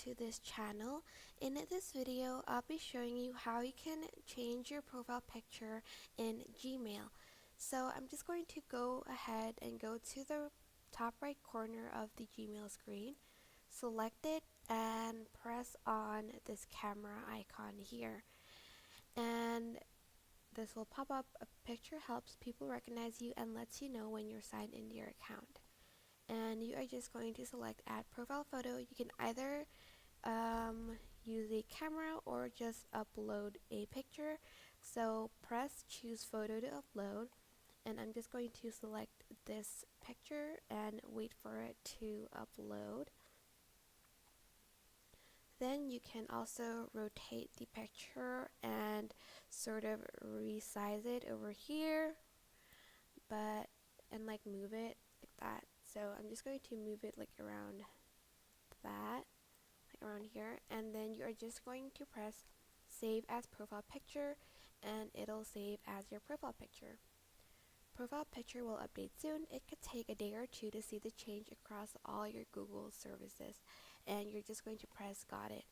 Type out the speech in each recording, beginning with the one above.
to this channel. In this video, I'll be showing you how you can change your profile picture in Gmail. So I'm just going to go ahead and go to the top right corner of the Gmail screen, select it, and press on this camera icon here. And this will pop up. A picture helps people recognize you and lets you know when you're signed into your account. And you are just going to select add profile photo. You can either use a camera or just upload a picture. So press choose photo to upload, and I'm just going to select this picture and wait for it to upload. Then you can also rotate the picture and sort of resize it over here, and like move it like that. So I'm just going to move it like around that, like around here, and then you are just going to press save as profile picture, and it'll save as your profile picture. Profile picture will update soon. It could take a day or two to see the change across all your Google services, and you're just going to press got it.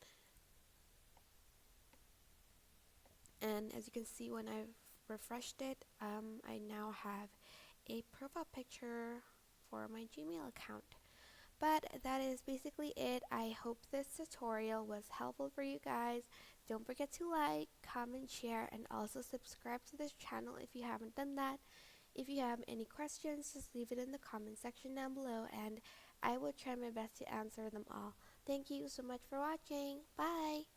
And as you can see, when I've refreshed it, I now have a profile picture for my Gmail account. But that is basically it. I hope this tutorial was helpful for you guys. Don't forget to like, comment, share, and also subscribe to this channel if you haven't done that. If you have any questions, just leave it in the comment section down below, and I will try my best to answer them all. Thank you so much for watching. Bye!